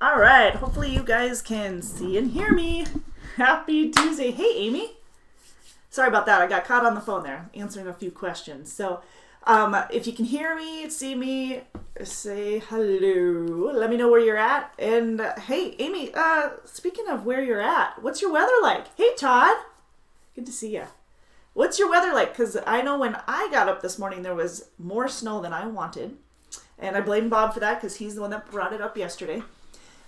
All right, hopefully you guys can see and hear me. Happy Tuesday. Hey, Amy. Sorry about that. I got caught on the phone there answering a few questions. So if you can hear me, see me, say hello. Let me know where you're at. And hey, Amy, speaking of where you're at, what's your weather like? Hey, Todd. Good to see you. What's your weather like? Because I know when I got up this morning, there was more snow than I wanted. And I blame Bob for that because he's the one that brought it up yesterday.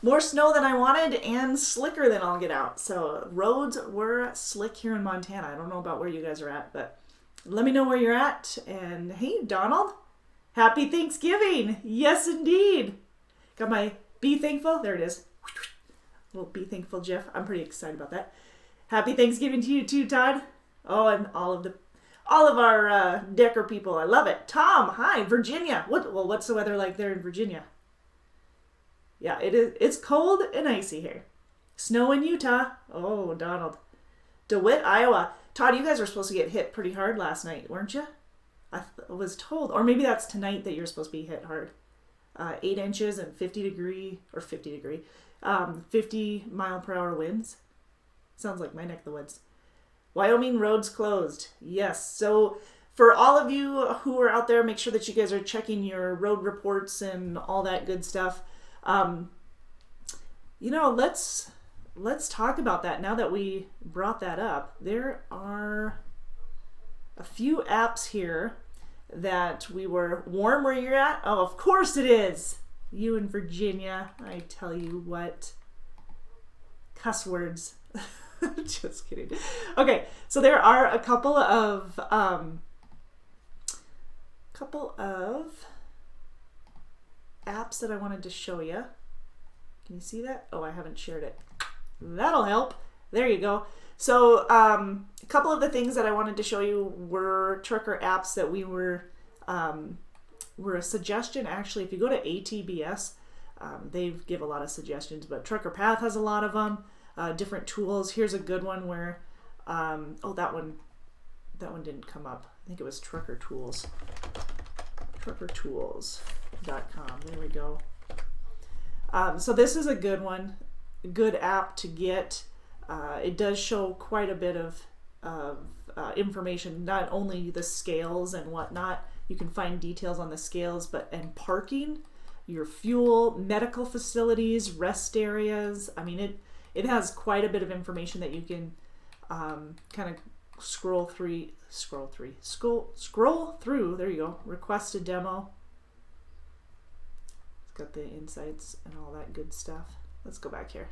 More snow than I wanted and slicker than I'll get out. So roads were slick here in Montana. I don't know about where you guys are at, but let me know where you're at. And hey, Donald, happy Thanksgiving. Yes, indeed. Got my Be Thankful. There it is. Little Be Thankful GIF. I'm pretty excited about that. Happy Thanksgiving to you too, Todd. Oh, and all of our Decker people. I love it. Tom, hi, Virginia. What's the weather like there in Virginia? Yeah, it is. It's cold and icy here. Snow in Utah. Oh, Donald. DeWitt, Iowa. Todd, you guys were supposed to get hit pretty hard last night, weren't you? I was told, or maybe that's tonight that you're supposed to be hit hard. 8 inches and 50 mile per hour winds. Sounds like my neck of the woods. Wyoming roads closed. Yes. So for all of you who are out there, make sure that you guys are checking your road reports and all that good stuff. Let's talk about that now that we brought that up. There are a few apps here that we were warm where you're at. Oh, of course it is. You in Virginia. I tell you what. Cuss words. Just kidding. Okay, so there are a couple of apps that I wanted to show you. Can you see that? Oh, I haven't shared it. That'll help. There you go. So a couple of the things that I wanted to show you were trucker apps that were a suggestion. Actually, if you go to ATBS, they give a lot of suggestions, but Trucker Path has a lot of them. Different tools. Here's a good one where, that one didn't come up. I think it was Trucker Tools. Truckertools.com. There we go. So this is a good one, good app to get. It does show quite a bit of information, not only the scales and whatnot. You can find details on the scales, and parking, your fuel, medical facilities, rest areas. I mean, it has quite a bit of information that you can kind of scroll through. There you go. Request a demo. It's got the insights and all that good stuff. Let's go back here.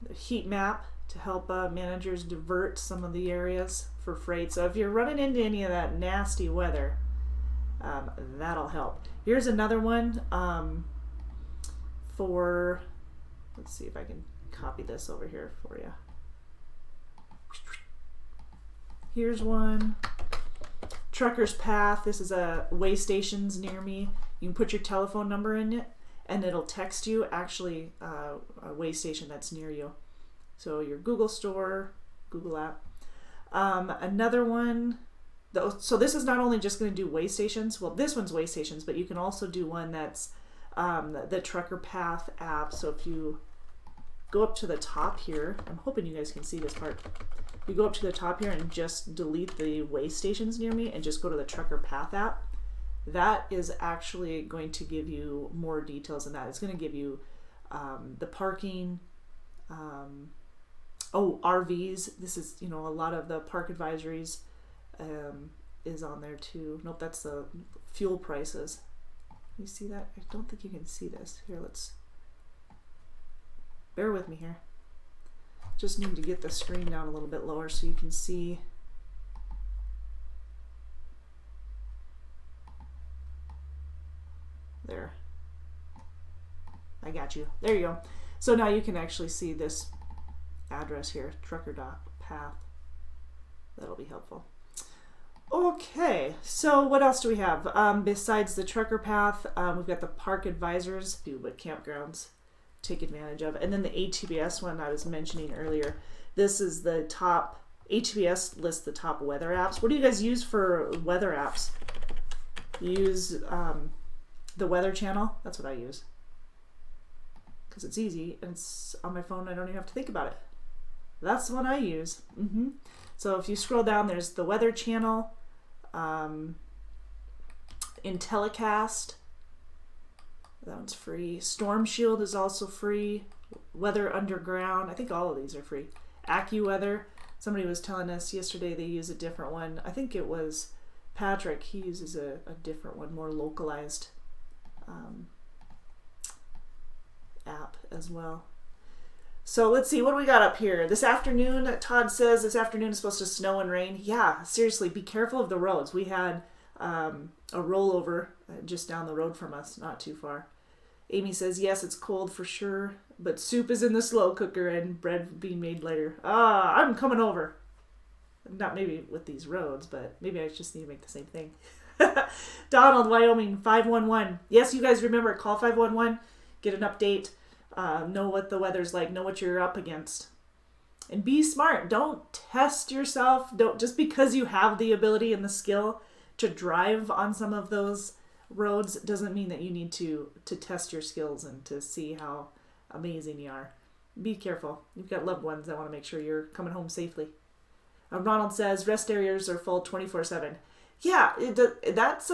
The heat map to help managers divert some of the areas for freight. So if you're running into any of that nasty weather, that'll help. Here's another one for... Let's see if I can copy this over here for you. Here's one. Trucker's Path. This is a way stations near me. You can put your telephone number in it and it'll text you actually a way station that's near you. So your Google Store, Google app. Another one. So this is not only just going to do way stations. Well, this one's way stations, but you can also do one that's the Trucker Path app. So if you go up to the top here, I'm hoping you guys can see this part. You go up to the top here and just delete the way stations near me and just go to the Trucker Path app. That is actually going to give you more details than that. It's going to give you the parking, RVs. This is, a lot of the park advisories is on there too. Nope, that's the fuel prices. You see that? I don't think you can see this. Here, bear with me here. Just need to get the screen down a little bit lower so you can see. There. I got you. There you go. So now you can actually see this address here, trucker.path. That'll be helpful. Okay, so what else do we have? Besides the Trucker Path, we've got the park advisors, do what campgrounds take advantage of. And then the ATBS one I was mentioning earlier. This is the top, ATBS lists the top weather apps. What do you guys use for weather apps? You use the Weather Channel? That's what I use. because it's easy and it's on my phone. I don't even have to think about it. That's the one I use. So if you scroll down, there's the Weather Channel, IntelliCast. That one's free. Storm Shield is also free. Weather Underground. I think all of these are free. AccuWeather. Somebody was telling us yesterday they use a different one. I think it was Patrick. He uses a different one, more localized app as well. So let's see, what do we got up here? This afternoon, Todd says this afternoon is supposed to snow and rain. Yeah, seriously, be careful of the roads. We had a rollover just down the road from us, not too far. Amy says, yes, it's cold for sure, but soup is in the slow cooker and bread being made later. I'm coming over. Not maybe with these roads, but maybe I just need to make the same thing. Donald, Wyoming, 511. Yes, you guys remember, call 511, get an update, know what the weather's like, know what you're up against. And be smart. Don't test yourself. Don't just because you have the ability and the skill to drive on some of those roads doesn't mean that you need to test your skills and to see how amazing you are. Be careful. You've got loved ones that want to make sure you're coming home safely. Ronald says rest areas are full 24/7. Yeah, that's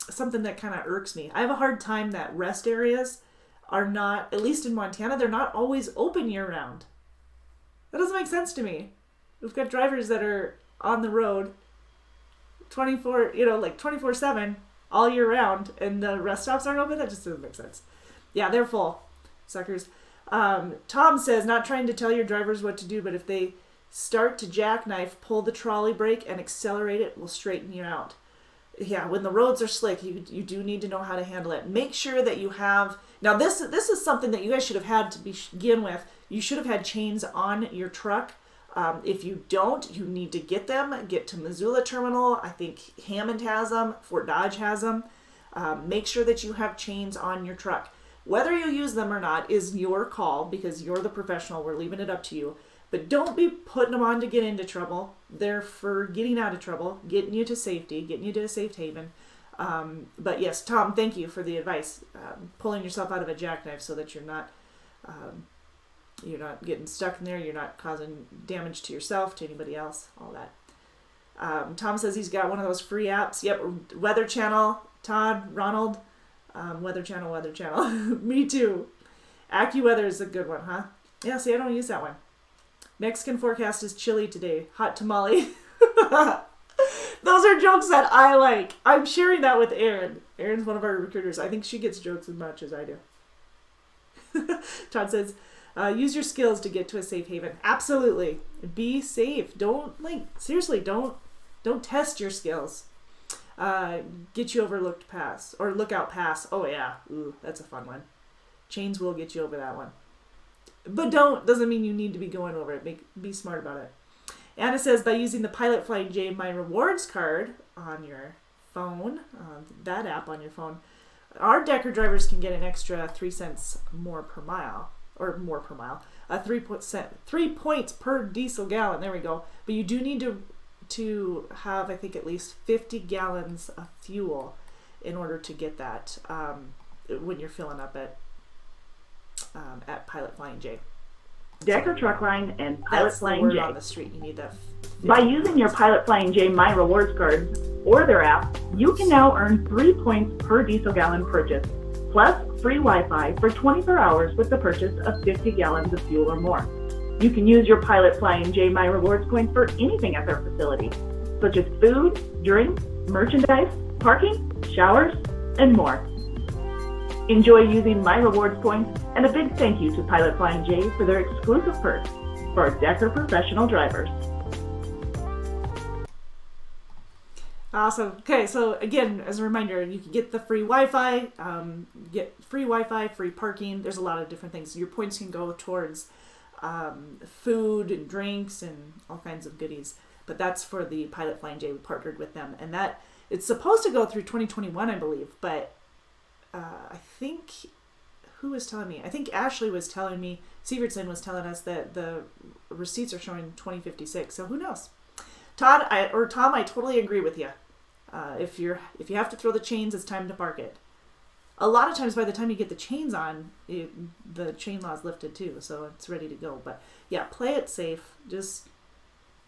something that kind of irks me. I have a hard time that rest areas are not, at least in Montana, they're not always open year round. That doesn't make sense to me. We've got drivers that are on the road 24/7 all year round, and the rest stops aren't open. That just doesn't make sense. Yeah, they're full, suckers. Tom says, not trying to tell your drivers what to do, but if they start to jackknife, pull the trolley brake and accelerate it, will straighten you out. Yeah, when the roads are slick, you do need to know how to handle it. Make sure that you have, now this is something that you guys should have had to begin with. You should have had chains on your truck. If you don't, you need to get them. Get to Missoula Terminal. I think Hammond has them. Fort Dodge has them. Make sure that you have chains on your truck. Whether you use them or not is your call because you're the professional. We're leaving it up to you. But don't be putting them on to get into trouble. They're for getting out of trouble, getting you to safety, getting you to a safe haven. But yes, Tom, thank you for the advice. Pulling yourself out of a jackknife so that you're not getting stuck in there. You're not causing damage to yourself, to anybody else, all that. Tom says he's got one of those free apps. Yep, Weather Channel, Todd, Ronald, Weather Channel. Me too. AccuWeather is a good one, huh? Yeah, see, I don't use that one. Mexican forecast is chilly today. Hot tamale. Those are jokes that I like. I'm sharing that with Erin. Erin's one of our recruiters. I think she gets jokes as much as I do. Todd says, use your skills to get to a safe haven. Absolutely. Be safe. Don't test your skills. Get you over lookout pass. Oh yeah. Ooh, that's a fun one. Chains will get you over that one. But doesn't mean you need to be going over it. Be smart about it. Anna says by using the Pilot Flying J My Rewards card on your phone, that app on your phone, our Decker drivers can get an extra 3 cents more per mile, 3 points per diesel gallon. There we go. But you do need to have, I think, at least 50 gallons of fuel in order to get that when you're filling up at Pilot Flying J. Decker Truck Line and Pilot Flying J. On the street, you need that. By using your Pilot Flying J My Rewards cards or their app, you can now earn 3 points per diesel gallon purchase, plus free Wi-Fi for 24 hours with the purchase of 50 gallons of fuel or more. You can use your Pilot Flying J My Rewards points for anything at their facility, such as food, drink, merchandise, parking, showers, and more. Enjoy using My Rewards points, and a big thank you to Pilot Flying J for their exclusive perks for Decker professional drivers. Awesome. Okay, so again, as a reminder, you can get the free Wi-Fi, free parking. There's a lot of different things. Your points can go towards food and drinks and all kinds of goodies. But that's for the Pilot Flying J. We partnered with them, and that it's supposed to go through 2021, I believe. But I think who was telling me? I think Ashley was telling me. Sievertson was telling us that the receipts are showing 2056. So who knows? Tom, I totally agree with you. If you have to throw the chains, it's time to park it. a lot of times by the time you get the chains on, the chain law's lifted too, so it's ready to go. But yeah, play it safe. Just,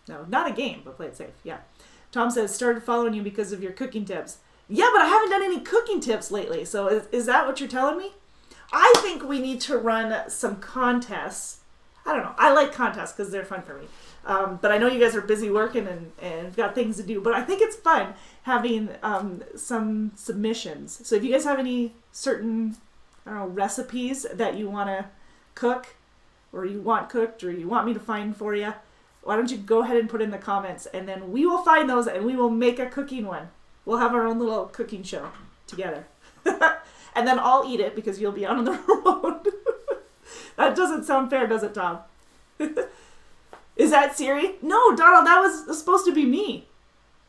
no, not a game, but play it safe. Yeah. Tom says, started following you because of your cooking tips. Yeah, but I haven't done any cooking tips lately. So is that what you're telling me? I think we need to run some contests. I don't know. I like contests because they're fun for me. But I know you guys are busy working and got things to do. But I think it's fun having some submissions. So if you guys have any certain, I don't know, recipes that you want to cook or you want cooked or you want me to find for you, why don't you go ahead and put in the comments, and then we will find those and we will make a cooking one. We'll have our own little cooking show together. And then I'll eat it because you'll be out on the road. That doesn't sound fair, does it, Tom? Is that Siri? No, Donald, that was supposed to be me.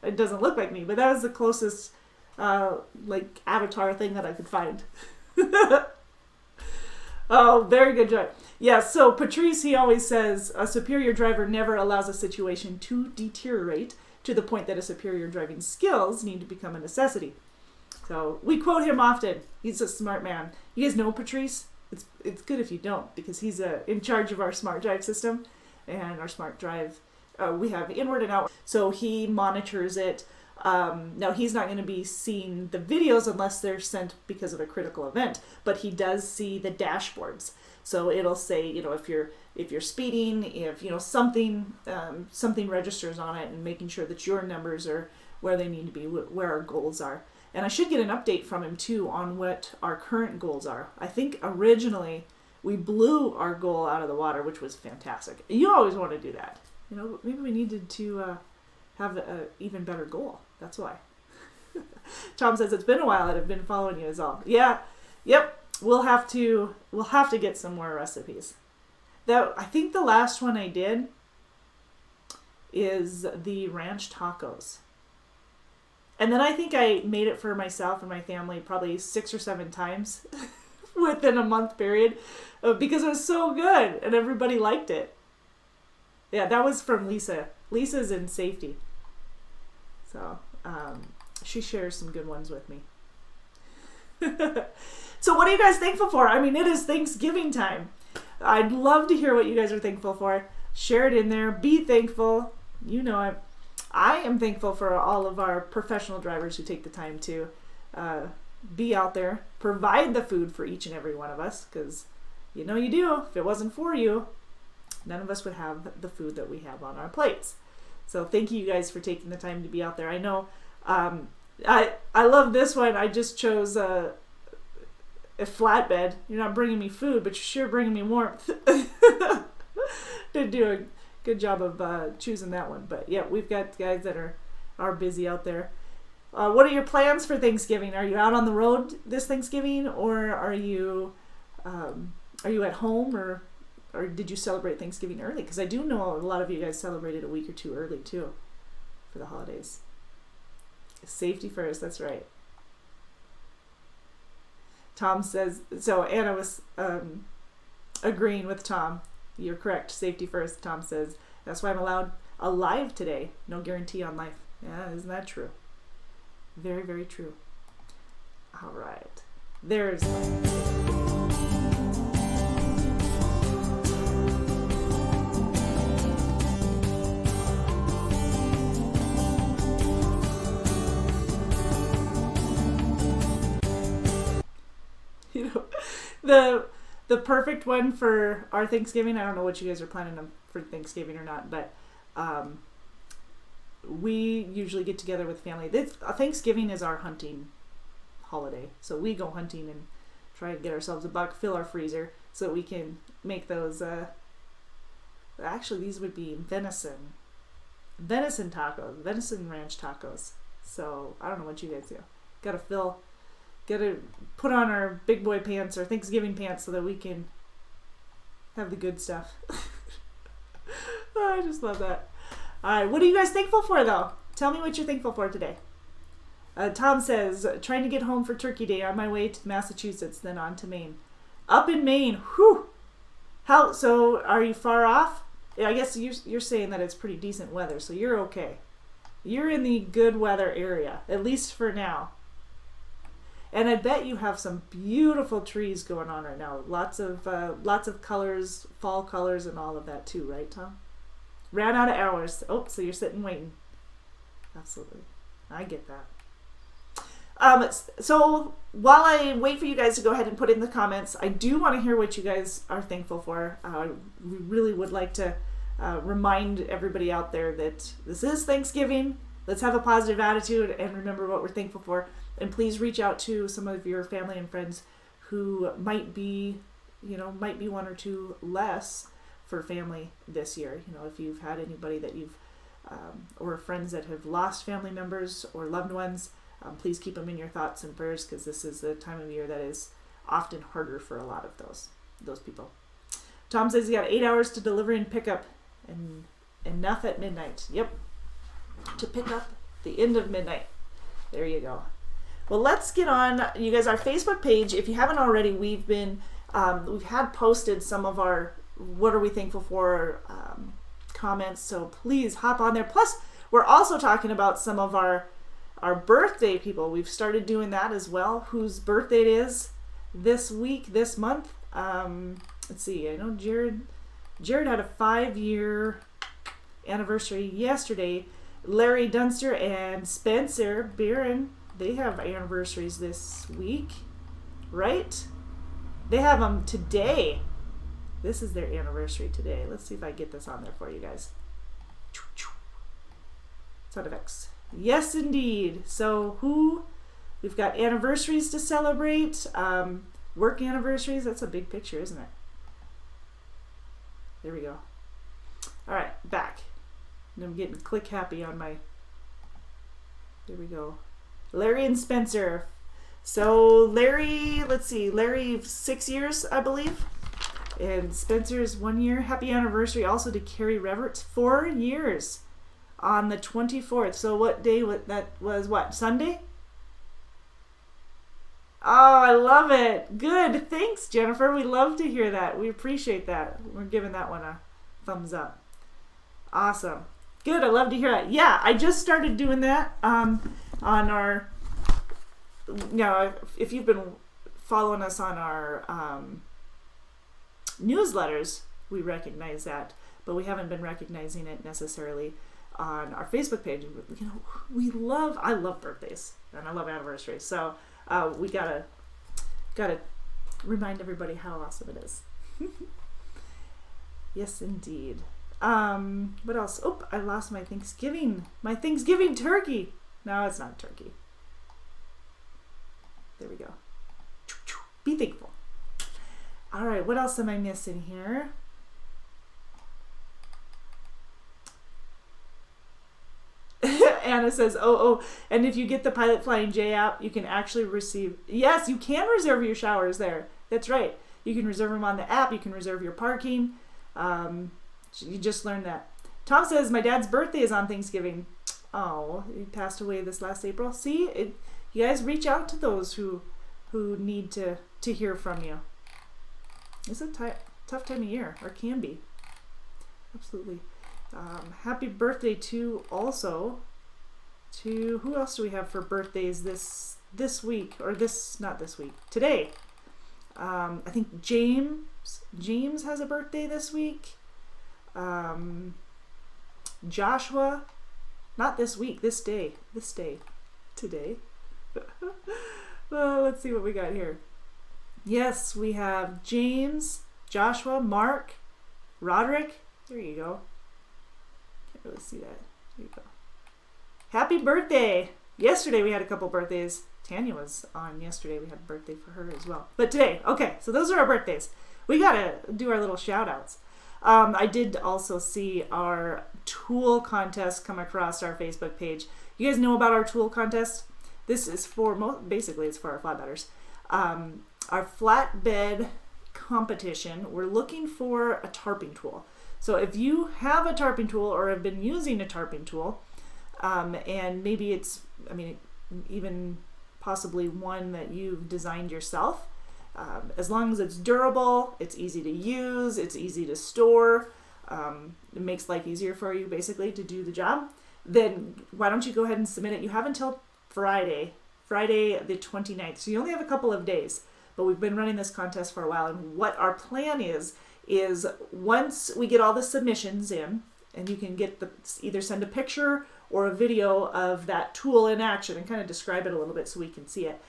It doesn't look like me, but that was the closest like avatar thing that I could find. Oh, very good job. Yeah, so Patrice, he always says, a superior driver never allows a situation to deteriorate to the point that a superior driving skills need to become a necessity. So we quote him often. He's a smart man. You guys know Patrice? It's good if you don't, because he's in charge of our smart drive system and our smart drive. We have inward and out. So he monitors it. Now he's not going to be seeing the videos unless they're sent because of a critical event, but he does see the dashboards. So it'll say, if you're speeding, if something registers on it, and making sure that your numbers are where they need to be, where our goals are. And I should get an update from him too on what our current goals are. I think originally we blew our goal out of the water, which was fantastic. You always want to do that. Maybe we needed to have an even better goal. That's why. Tom says, it's been a while that I've been following you is all. Yeah. Yep. We'll have to get some more recipes. I think the last one I did is the ranch tacos. And then I think I made it for myself and my family probably 6 or 7 times within a month period because it was so good and everybody liked it. Yeah, that was from Lisa. Lisa's in safety. So she shares some good ones with me. So what are you guys thankful for? I mean, it is Thanksgiving time. I'd love to hear what you guys are thankful for. Share it in there. Be thankful. I am thankful for all of our professional drivers who take the time to be out there, provide the food for each and every one of us, because you do. If it wasn't for you, none of us would have the food that we have on our plates. So thank you guys for taking the time to be out there. I know I love this one. I just chose a flatbed. You're not bringing me food, but you're sure bringing me warmth. Did do a good job of choosing that one. But yeah, we've got guys that are busy out there. What are your plans for Thanksgiving? Are you out on the road this Thanksgiving, or are you at home, or did you celebrate Thanksgiving early? Because I do know a lot of you guys celebrated a week or two early too for the holidays. Safety first, that's right. Tom says, so Anna was agreeing with Tom. You're correct. Safety first, Tom says. That's why I'm alive today. No guarantee on life. Yeah, isn't that true? Very, very true. All right. There's the perfect one for our Thanksgiving. I don't know what you guys are planning for Thanksgiving or not, but we usually get together with family. Thanksgiving is our hunting holiday, so we go hunting and try to get ourselves a buck, fill our freezer so that we can make those. Actually, these would be venison tacos, venison ranch tacos. So I don't know what you guys do. Gotta put on our big boy pants or Thanksgiving pants so that we can have the good stuff. Oh, I just love that. All right, what are you guys thankful for, though? Tell me what you're thankful for today. Tom says, trying to get home for Turkey Day on my way to Massachusetts, then on to Maine. Up in Maine, whew. So are you far off? Yeah, I guess you're saying that it's pretty decent weather, so you're okay. You're in the good weather area, at least for now. And I bet you have some beautiful trees going on right now. Lots of colors, fall colors and all of that too, right, Tom? Ran out of hours. Oh, so you're sitting waiting. Absolutely. I get that. So while I wait for you guys to go ahead and put in the comments, I do want to hear what you guys are thankful for. We really would like to remind everybody out there that this is Thanksgiving. Let's have a positive attitude and remember what we're thankful for. And please reach out to some of your family and friends who might be one or two less for family this year. If you've had anybody that you've, or friends that have lost family members or loved ones, please keep them in your thoughts and prayers, because this is the time of year that is often harder for a lot of those people. Tom says he got 8 hours to deliver and pick up, and enough at midnight. Yep, to pick up the end of midnight. There you go. Well, let's get on, you guys, our Facebook page. If you haven't already, we've had posted some of our what are we thankful for comments, so please hop on there. Plus, we're also talking about some of our birthday people. We've started doing that as well, whose birthday it is this week, this month. Let's see, I know Jared had a 5-year anniversary yesterday. Larry Dunster and Spencer Barron, they have anniversaries this week, right? They have them today. This is their anniversary today. Let's see if I get this on there for you guys. Sound effects. Yes, indeed. So we've got anniversaries to celebrate. Work anniversaries. That's a big picture, isn't it? There we go. All right, back. And I'm getting click happy on my... There we go. Larry and Spencer. So Larry, let's see, Larry 6 years, I believe. And Spencer's 1 year. Happy anniversary also to Carrie Revert. 4 years on the 24th. So what day that was? What, Sunday? Oh, I love it. Good. Thanks, Jennifer. We love to hear that. We appreciate that. We're giving that one a thumbs up. Awesome. Good. I love to hear that. Yeah, I just started doing that on our, if you've been following us on our newsletters, we recognize that, but we haven't been recognizing it necessarily on our Facebook page. I love birthdays and I love anniversaries, so we gotta remind everybody how awesome it is. Yes, indeed. What else? Oh, I lost my Thanksgiving turkey. No, it's not turkey. There we go. Be thankful. All right, what else am I missing here? Anna says, and if you get the Pilot Flying J app, you can actually receive... Yes, you can reserve your showers there. That's right. You can reserve them on the app. You can reserve your parking. You just learned that. Tom says, my dad's birthday is on Thanksgiving. Oh, he passed away this last April. See, you guys reach out to those who need to hear from you. It's a tough time of year, or can be. Absolutely. Happy birthday to who else do we have for birthdays this week, or not this week, today. I think James has a birthday this week. Joshua, not this week, this day, today. Well, let's see what we got here. Yes, we have James, Joshua, Mark, Roderick. There you go. Can't really see that. There you go. Happy birthday! Yesterday we had a couple birthdays. Tanya was on yesterday. We had a birthday for her as well. But today, okay, so those are our birthdays. We gotta do our little shout outs. I did also see our tool contest come across our Facebook page. You guys know about our tool contest? This is basically it's for our flatbedders. Our flatbed competition, we're looking for a tarping tool. So if you have a tarping tool or have been using a tarping tool, and maybe it's, even possibly one that you've designed yourself, as long as it's durable, it's easy to use, it's easy to store, it makes life easier for you basically to do the job, then why don't you go ahead and submit it? You have until Friday Friday the 29th. So you only have a couple of days, but we've been running this contest for a while. And what our plan is once we get all the submissions in, and you can get either send a picture or a video of that tool in action and kind of describe it a little bit so we can see it.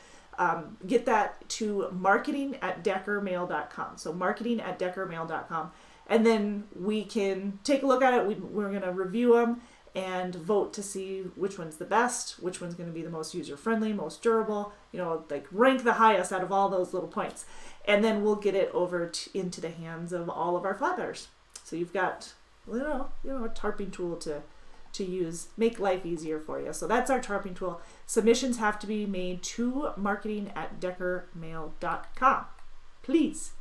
Get that to marketing@deckermail.com. So marketing@deckermail.com. And then we can take a look at it. We're going to review them and vote to see which one's the best, which one's going to be the most user-friendly, most durable, like rank the highest out of all those little points. And then we'll get it over into the hands of all of our flatbedders. So you've got, a tarping tool to use, make life easier for you. So that's our tarping tool. Submissions have to be made to marketing@deckermail.com. Please.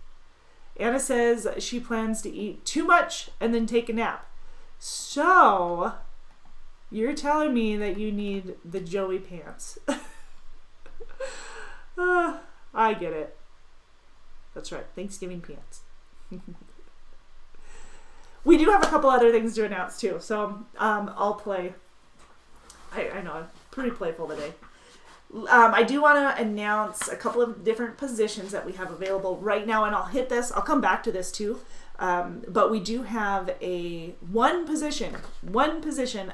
Anna says she plans to eat too much and then take a nap. So you're telling me that you need the Joey pants. I get it. That's right. Thanksgiving pants. We do have a couple other things to announce too. So I'll play. I know, I'm pretty playful today. I do want to announce a couple of different positions that we have available right now, and I'll come back to this too. But we do have one position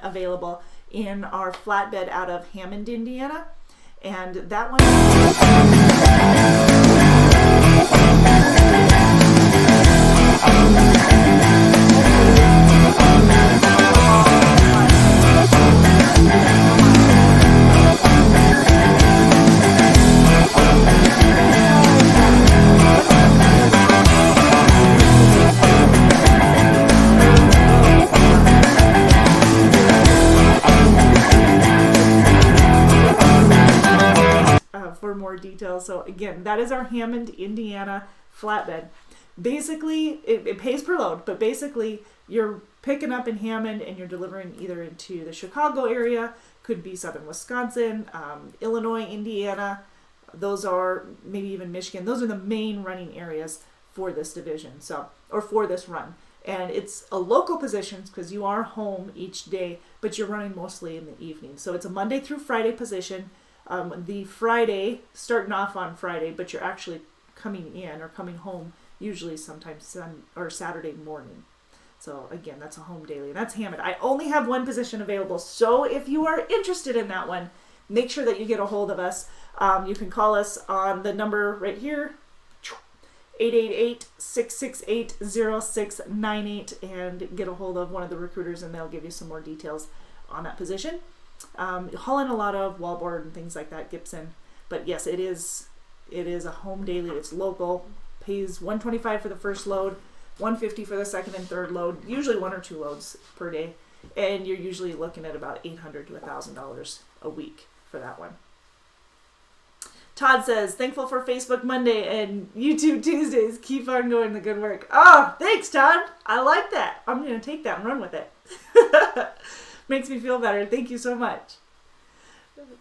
available in our flatbed out of Hammond, Indiana. And that one... for more details. So again, that is our Hammond, Indiana flatbed. Basically, it pays per load, but basically you're picking up in Hammond and you're delivering either into the Chicago area, could be southern Wisconsin, Illinois, Indiana. Those are maybe even Michigan. Those are the main running areas for this division, or for this run. And it's a local position because you are home each day, but you're running mostly in the evening. So it's a Monday through Friday position. The Friday, starting off on Friday, but you're actually coming in or coming home usually sometimes Saturday morning. So again, that's a home daily, and that's Hammond. I only have one position available, so if you are interested in that one, make sure that you get a hold of us. You can call us on the number right here, 888-668-0698, and get a hold of one of the recruiters, and they'll give you some more details on that position. Hauling a lot of wallboard and things like that, Gibson. But yes, it is a home daily. It's local. Pays $125 for the first load, $150 for the second and third load. Usually 1 or 2 loads per day, and you're usually looking at about $800 to $1,000 a week for that one. Todd says, thankful for Facebook Monday and YouTube Tuesdays. Keep on going the good work. Oh, thanks, Todd. I like that. I'm going to take that and run with it. Makes me feel better. Thank you so much.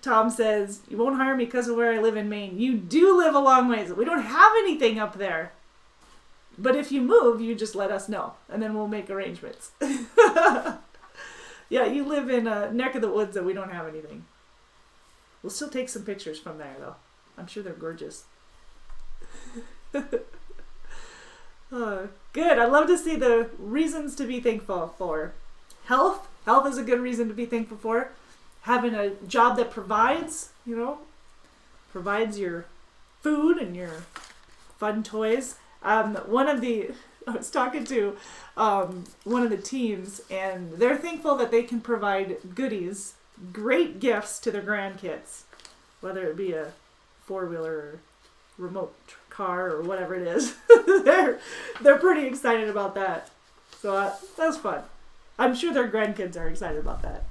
Tom says, you won't hire me because of where I live in Maine. You do live a long ways. We don't have anything up there. But if you move, you just let us know, and then we'll make arrangements. Yeah, you live in a neck of the woods that we don't have anything. We'll still take some pictures from there, though. I'm sure they're gorgeous. Good. I love to see the reasons to be thankful for. Health. Health is a good reason to be thankful for. Having a job that provides provides your food and your fun toys. I was talking to one of the teams, and they're thankful that they can provide goodies, great gifts to their grandkids, whether it be a 4-wheeler or remote car or whatever it is. they're pretty excited about that. So that's fun. I'm sure their grandkids are excited about that.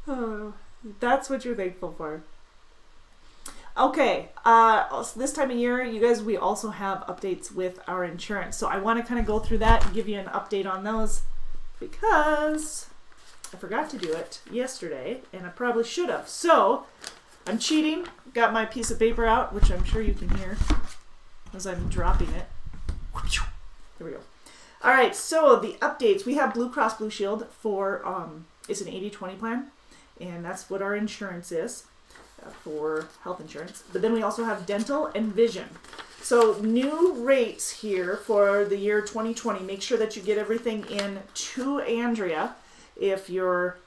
Oh, that's what you're thankful for. Okay, so this time of year, you guys, we also have updates with our insurance. So I want to kind of go through that and give you an update on those because I forgot to do it yesterday and I probably should have. So I'm cheating. Got my piece of paper out, which I'm sure you can hear as I'm dropping it. There we go. All right, so the updates. We have Blue Cross Blue Shield for, it's an 80-20 plan. and that's what our insurance is for health insurance. But then we also have dental and vision. So new rates here for the year 2020. Make sure that you get everything in to Andrea if you're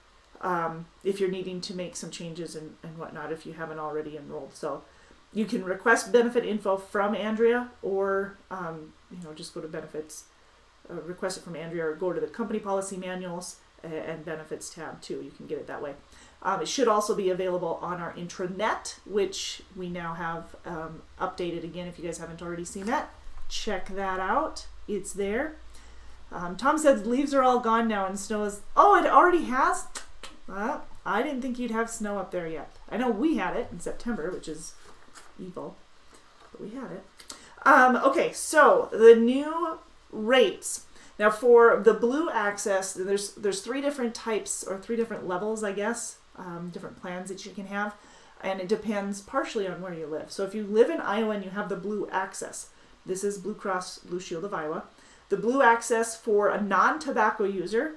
needing to make some changes and whatnot if you haven't already enrolled. So you can request benefit info from Andrea, or just go to benefits, request it from Andrea, or go to the company policy manuals and benefits tab too. You can get it that way. It should also be available on our intranet, which we now have updated again. If you guys haven't already seen that, check that out. It's there. Tom said leaves are all gone now and snow is... Oh, it already has? I didn't think you'd have snow up there yet. I know we had it in September, which is evil, but we had it. Okay, so the new rates. Now for the Blue Access, there's 3 different types, or 3 different levels, I guess, different plans that you can have, and it depends partially on where you live. So if you live in Iowa and you have the Blue Access, this is Blue Cross Blue Shield of Iowa. The Blue Access for a non-tobacco user,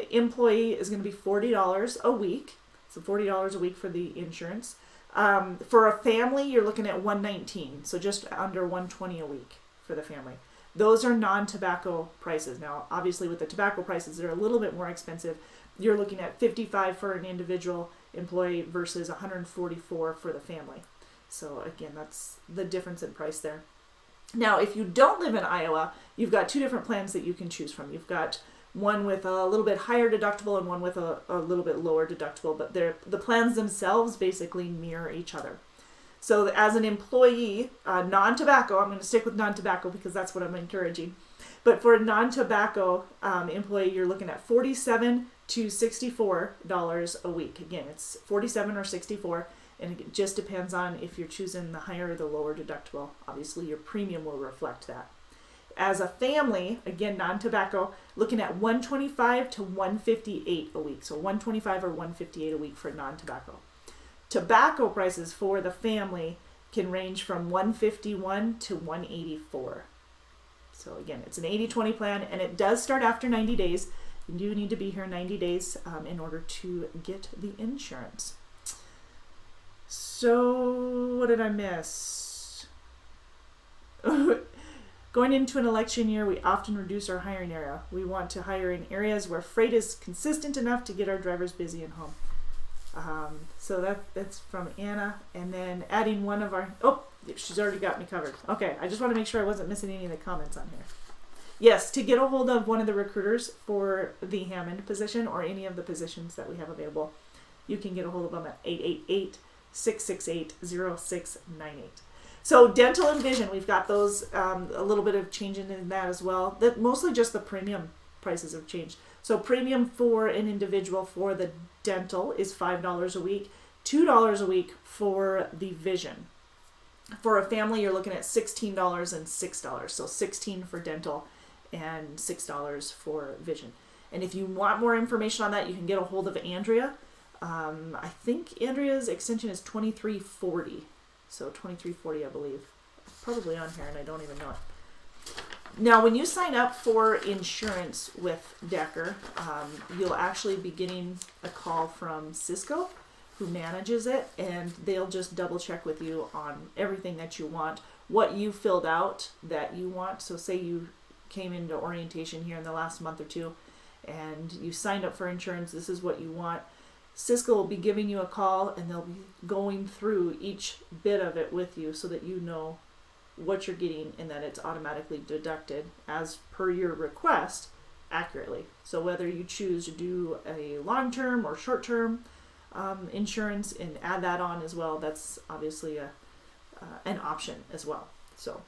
employee is going to be $40 a week, so $40 a week for the insurance. For a family, you're looking at $119, so just under $120 a week for the family. Those are non-tobacco prices. Now, obviously, with the tobacco prices, they're a little bit more expensive. You're looking at $55 for an individual employee versus $144 for the family. So again, that's the difference in price there. Now, if you don't live in Iowa, you've got 2 different plans that you can choose from. You've got one with a little bit higher deductible and one with a little bit lower deductible, but the plans themselves basically mirror each other. So as an employee, non-tobacco, I'm going to stick with non-tobacco because that's what I'm encouraging. But for a non-tobacco employee, you're looking at $47 to $64 a week. Again, it's $47 or $64, and it just depends on if you're choosing the higher or the lower deductible. Obviously, your premium will reflect that. As a family, again, non-tobacco, looking at $125 to $158 a week. So $125 or $158 a week for non-tobacco. Tobacco prices for the family can range from $151 to $184. So again, it's an 80-20 plan, and it does start after 90 days. You do need to be here 90 days in order to get the insurance. So what did I miss? Going into an election year, we often reduce our hiring area. We want to hire in areas where freight is consistent enough to get our drivers busy and home. So that's from Anna. And then adding one of our... Oh, she's already got me covered. Okay, I just want to make sure I wasn't missing any of the comments on here. Yes, to get a hold of one of the recruiters for the Hammond position or any of the positions that we have available, you can get a hold of them at 888-668-0698. So dental and vision, we've got those, a little bit of change in that as well. That mostly just the premium prices have changed. So premium for an individual for the dental is $5 a week, $2 a week for the vision. For a family, you're looking at $16 and $6. So $16 for dental and $6 for vision. And if you want more information on that, you can get a hold of Andrea. I think Andrea's extension is 2340. So 2340, I believe. Probably on here, and I don't even know it. Now, when you sign up for insurance with Decker, you'll actually be getting a call from Cisco, who manages it, and they'll just double check with you on everything that you want, what you filled out that you want. So say you came into orientation here in the last month or two, and you signed up for insurance, this is what you want. Cisco will be giving you a call, and they'll be going through each bit of it with you so that you know what you're getting and that it's automatically deducted as per your request accurately. So whether you choose to do a long-term or short-term insurance and add that on as well, that's obviously an option as well. So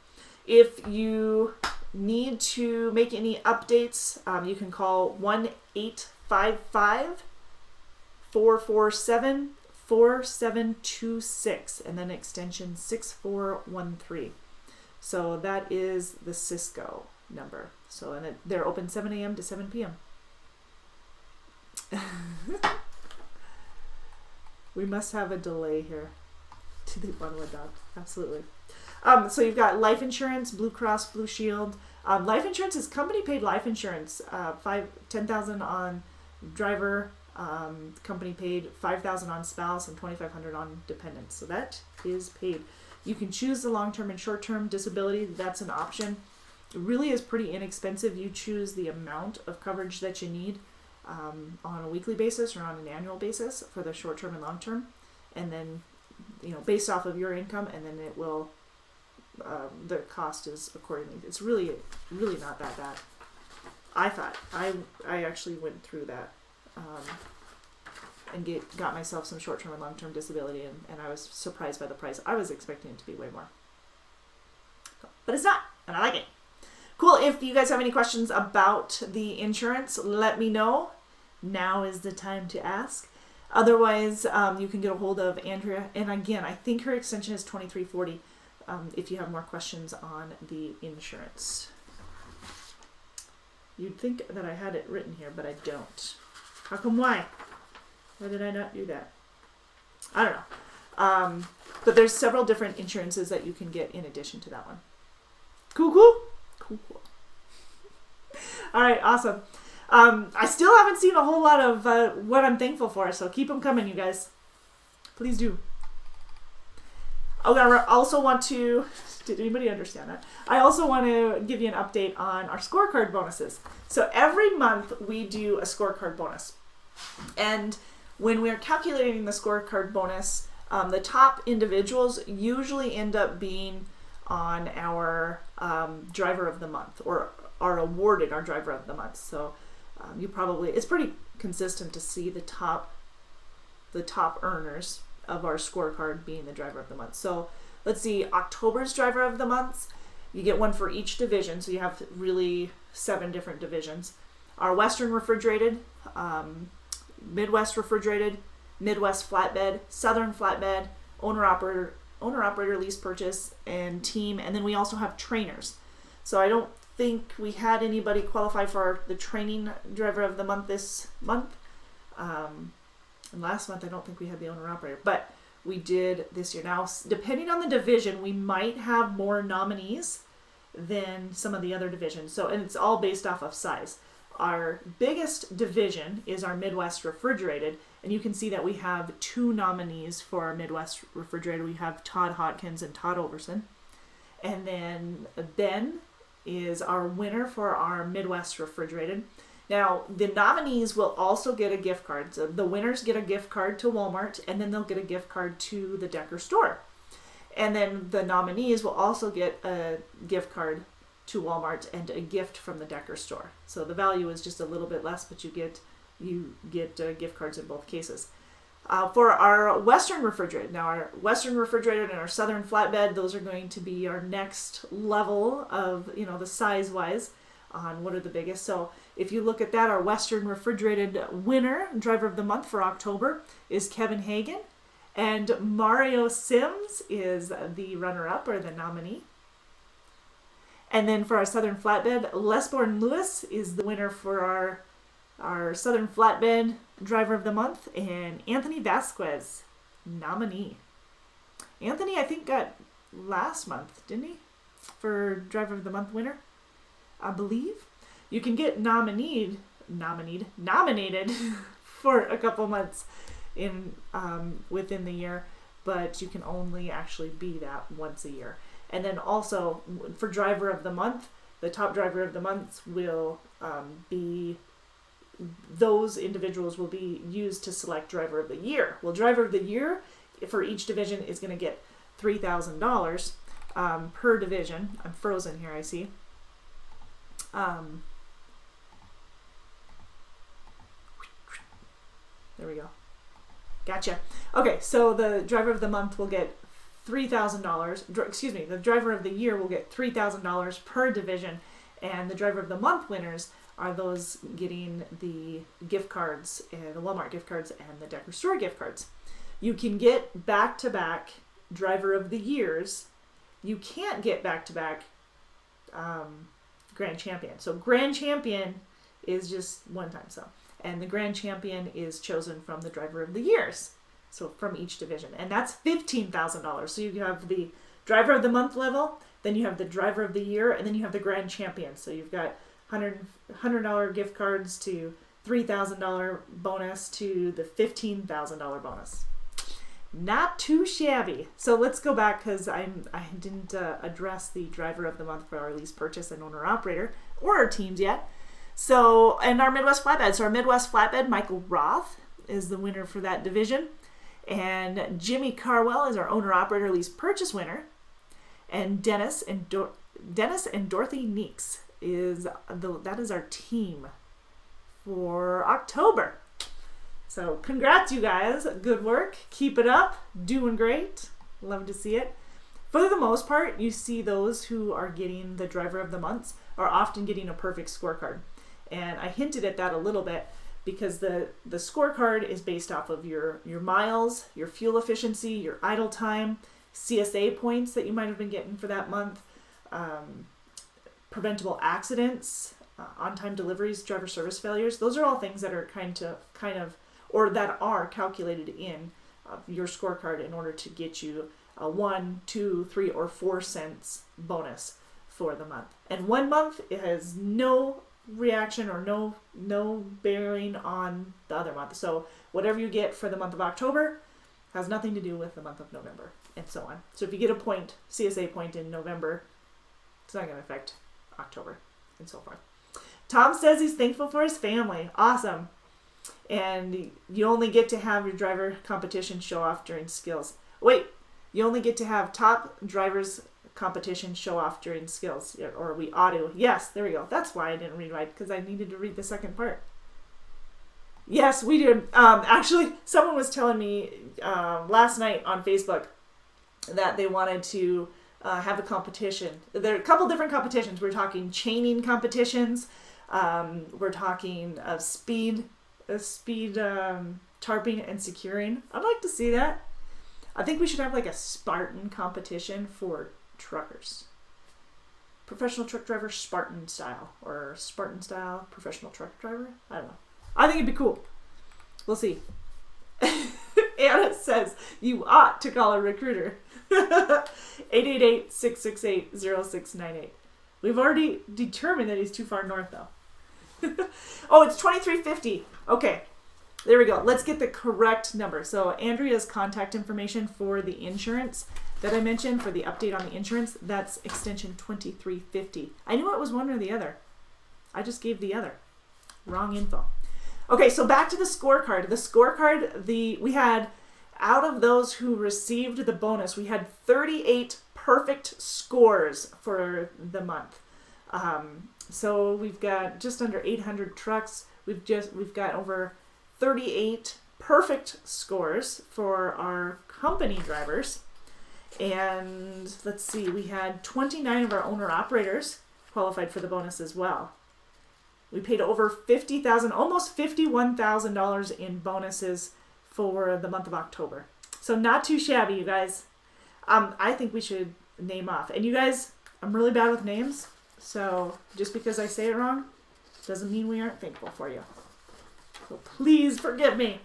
if you need to make any updates, you can call 1-855-447-4726 and then extension 6413. So that is the Cisco number. So and they're open 7 a.m. to 7 p.m. We must have a delay here to the want to adopt. Absolutely. So you've got life insurance, Blue Cross Blue Shield. Life insurance is company paid life insurance. $10,000 on driver, The company paid $5,000 on spouse and $2,500 on dependents. So that is paid. You can choose the long-term and short-term disability. That's an option. It really is pretty inexpensive. You choose the amount of coverage that you need on a weekly basis or on an annual basis for the short-term and long-term. And then, based off of your income, and then it will, the cost is accordingly. It's really, really not that bad. I thought. I actually went through that and got myself some short-term and long-term disability, and I was surprised by the price. I was expecting it to be way more. But it's not, and I like it. Cool. If you guys have any questions about the insurance, let me know. Now is the time to ask. Otherwise, you can get a hold of Andrea. And again, I think her extension is 2340 if you have more questions on the insurance. You'd think that I had it written here, but I don't. How come? Why did I not do that? I don't know. But there's several different insurances that you can get in addition to that one. Cool. All right, awesome. I still haven't seen a whole lot of what I'm thankful for, so keep them coming, you guys. Please do. I also want to... Did anybody understand that? I also want to give you an update on our scorecard bonuses. So every month we do a scorecard bonus. And when we're calculating the scorecard bonus, the top individuals usually end up being on our driver of the month, or are awarded our driver of the month. So it's pretty consistent to see the top earners of our scorecard being the driver of the month. So let's see, October's driver of the month, you get one for each division. So you have really 7 different divisions. Our Western refrigerated, Midwest refrigerated, Midwest flatbed, Southern flatbed, owner-operator lease purchase, and team. And then we also have trainers. So I don't think we had anybody qualify for the training driver of the month this month. And last month I don't think we had the owner-operator, but we did this year. Now, depending on the division, we might have more nominees than some of the other divisions. So, and it's all based off of size. Our biggest division is our Midwest refrigerated, and you can see that we have 2 nominees for our Midwest refrigerated. We have Todd Hotkins and Todd Overson. And then Ben is our winner for our Midwest refrigerated. Now, the nominees will also get a gift card. So the winners get a gift card to Walmart, and then they'll get a gift card to the Decker store. And then the nominees will also get a gift card to Walmart and a gift from the Decker store. So the value is just a little bit less, but you get gift cards in both cases. For our Western refrigerated, now our Western refrigerated and our Southern flatbed, those are going to be our next level of, the size-wise on what are the biggest. So if you look at that, our Western refrigerated winner, driver of the month for October, is Kevin Hagan. And Mario Sims is the runner-up, or the nominee. And then for our Southern flatbed, Lesborn Lewis is the winner for our Southern flatbed driver of the month, and Anthony Vasquez, nominee. Anthony, I think, got last month, didn't he? For driver of the month winner, I believe. You can get nominated for a couple months in within the year, but you can only actually be that once a year. And then also for driver of the month, the top driver of the month will be, those individuals will be used to select driver of the year. Well, driver of the year for each division is going to get $3,000 per division. I'm frozen here, I see. There we go. Gotcha. Okay, so the driver of the month will get $3,000. The driver of the year will get $3,000 per division, and the driver of the month winners are those getting the gift cards, and the Walmart gift cards and the Decker store gift cards. You can get back-to-back driver of the years. You can't get back-to-back grand champion. So grand champion is just one time, and the grand champion is chosen from the driver of the years. So from each division, and that's $15,000. So you have the driver of the month level, then you have the driver of the year, and then you have the grand champion. So you've got $100 gift cards to $3,000 bonus to the $15,000 bonus. Not too shabby. So let's go back because I didn't address the driver of the month for our lease purchase and owner operator or our teams yet. So, and our Midwest Flatbed. So our Midwest Flatbed, Michael Roth is the winner for that division. And Jimmy Carwell is our owner operator lease purchase winner. And Dennis and Dorothy Neeks that is our team for October. So congrats, you guys. Good work. Keep it up. Doing great. Love to see it. For the most part, you see those who are getting the driver of the months are often getting a perfect scorecard. And I hinted at that a little bit because the scorecard is based off of your miles, your fuel efficiency, your idle time, CSA points that you might have been getting for that month, preventable accidents, on-time deliveries, driver service failures. Those are all things that are kind of or that are calculated in your scorecard in order to get you a 1, 2, 3, or 4 cents bonus for the month. And 1 month, it has no reaction or no bearing on the other month. So whatever you get for the month of October has nothing to do with the month of November, and so on. So if you get a point, CSA point in November, it's not going to affect October, and so forth. Tom says he's thankful for his family. Awesome. And you only get to have your driver competition show off during skills. Wait, you only get to have top drivers competition show off during skills, or we ought to. Yes, there we go. That's why I didn't read right, because I needed to read the second part. Yes, we did. Actually, someone was telling me last night on Facebook that they wanted to have a competition. There are a couple different competitions. We're talking chaining competitions. We're talking of speed tarping and securing. I'd like to see that. I think we should have like a Spartan competition for truckers. Professional truck driver Spartan style, or Spartan style professional truck driver. I don't know. I think it'd be cool. We'll see. Anna says you ought to call a recruiter. 888-668-0698. We've already determined that he's too far north though. Oh, it's 2350. Okay, there we go. Let's get the correct number. So Andrea's contact information for the insurance that I mentioned, for the update on the insurance, that's extension 2350. I knew it was one or the other. I just gave the other. Wrong info. Okay, so back to the scorecard. The scorecard, we had, out of those who received the bonus, we had 38 perfect scores for the month. So we've got just under 800 trucks. We've got over 38 perfect scores for our company drivers. And let's see, we had 29 of our owner operators qualified for the bonus as well. We paid over $50,000, almost $51,000 in bonuses for the month of October. So not too shabby, you guys. I think we should name off. And you guys, I'm really bad with names. So just because I say it wrong doesn't mean we aren't thankful for you. So please forgive me.